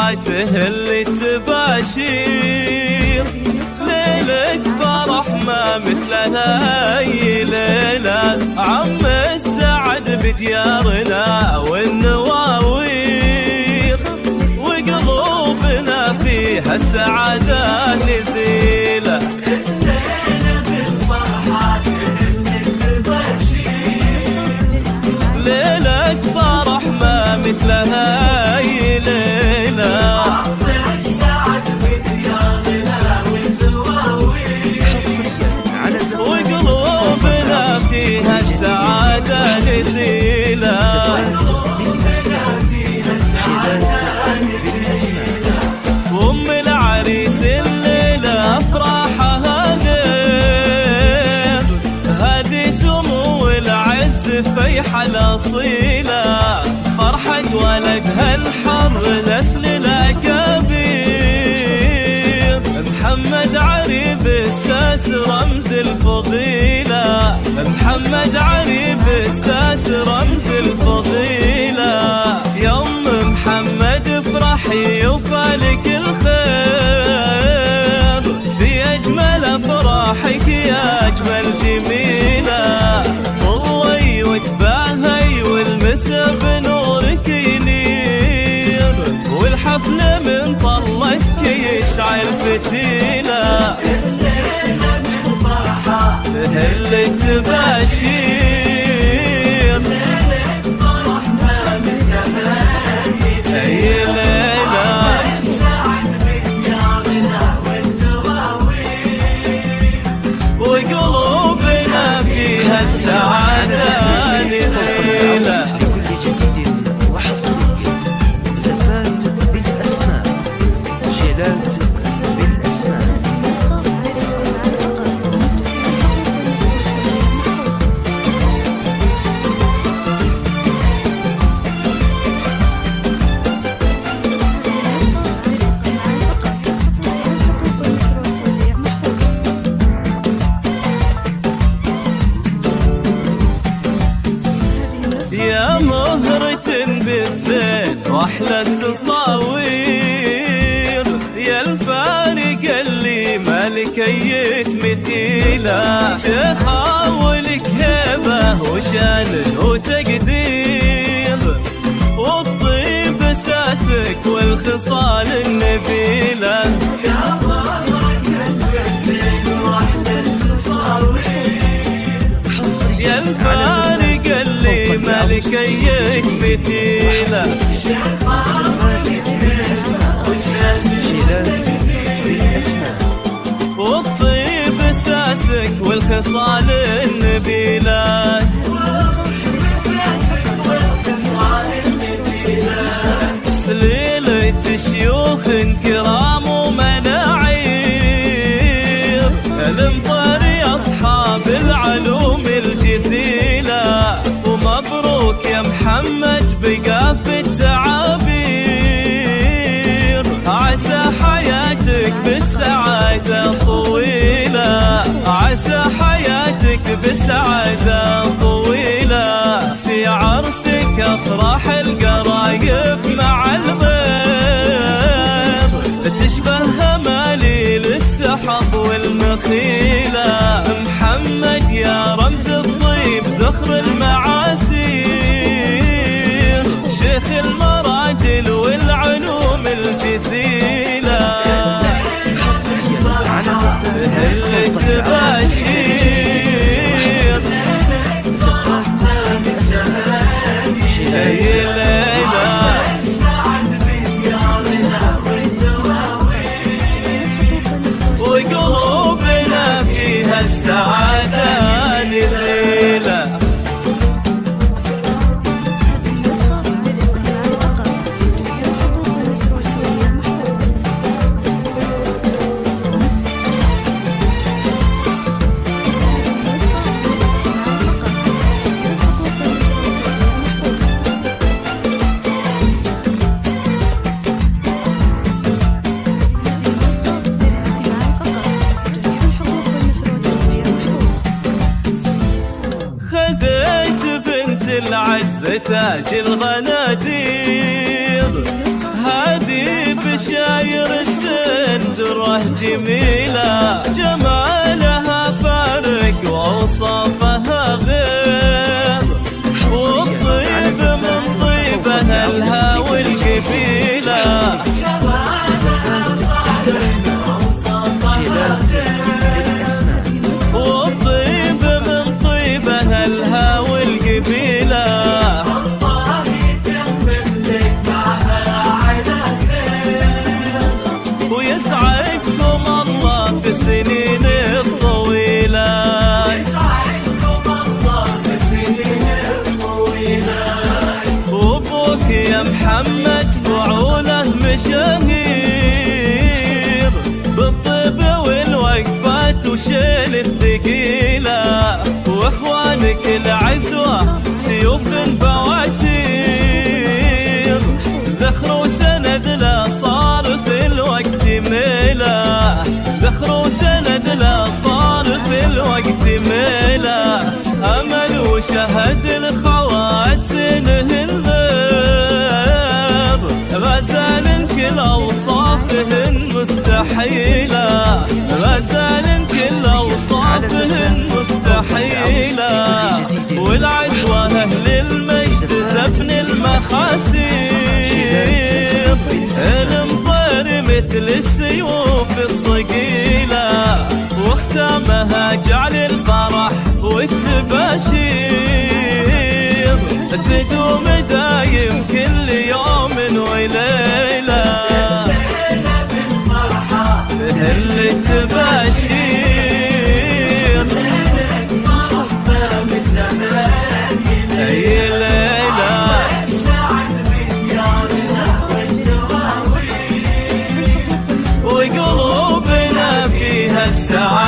فرحاته اللي تباشير، ليلة فرح ما مثلها أي ليلة، عم السعد بديارنا والنواوير، وقلوبنا فيها السعادة نزيلة. ليلة فرح ما مثلها أي ليلة، عم السعد بديارنا والنواوير، وقلوبنا فيها السعادة نزيلة. وأم العريس الليلة أفراحها غير، هذه سمو العز فيحة الأصيلة، فرحة ولدها الحر نسل الأكابير، محمد عريب الساس رمز الفضيلة، محمد عريب الساس رمز الفضيلة. يوم محمد افرحي وفالك الخير، في أجمل أفراحك يا أجمل جميلة، طوي وتباهي والمسا بنورك ينير، والحفل من طلتك يشعل فتيلة. الليلة من فرحة تهل التباشير، ليلة فرح ما مثلها أي ليلة، السعد بديارنا والنواوير، وقلوبنا فيها السعادة نزيلة. لكل جديد وحصري زفات بالأسماء، جيلات بالأسماء. يا مهرة بالزين واحلى التصاوير، يا الفارق اللي مالك مثيله، شيخة ولك هيبة وشان وتقدير، والطيب اساسك والخصال النبيله. يا مهرة بالزين واحلى التصاوير، يا الفارق اللي مالك مثيله، والطيب اساسك والخصال النبيله، سليلة شيوخ كرام ومناعير، المطري اصحاب العلوم الجزيله، ومبروك يا محمد بقى في التعابير، عسى حياتك بالسعادة طويلة، عسى حياتك بالسعادة طويلة، في عرسك أفراح القرايب مع الغير، تشبه هماليل السحب والنخيلة، محمد يا رمز الطيب ذخر المعاسير، شيخ المراجل والعلوم الجزيلة، اللي تباشير أي ليلة، وقلوبنا فيها السعادة نزيلة. العز تاج الغنادير، هذه البشاير تسندره جميلة، جمالها فارق وأوصافها غير، والطيب من طيبها الهوى والقبيلة. والطيب من طيبها الهوى والقبيلة، الله يتمم لك معها على خير، ويسعدكم الله في سنين الطويلة، يسعدكم الله في سنين الطويلة. وابوك يا محمد فعوله مشاهير، بالطيب والوقفات وشيل الثقيلة، واخوانك العزوة سيوف بواتير، ذخر وسند لا صار في الوقت ميلة، ذخر وسند لا صار في الوقت ميلة، أمل وشهد الخوات سنهن غير، غزال كل أوصافهن مستحيلة، غزال كل أوصافهن مستحيلة، والعزوة أهل المجد زبن المخاسير، المطير مثل السيوف الصقيلة، واختامها جعل الفرح والتباشير، تدوم دايم كل يوم وليلة، الليلة بالفرحة تهل التباشير، ليلة فرح ما مثل ملايين، أي ليلة السعد بديارنا والدواوين، وقلوبنا فيها السعادة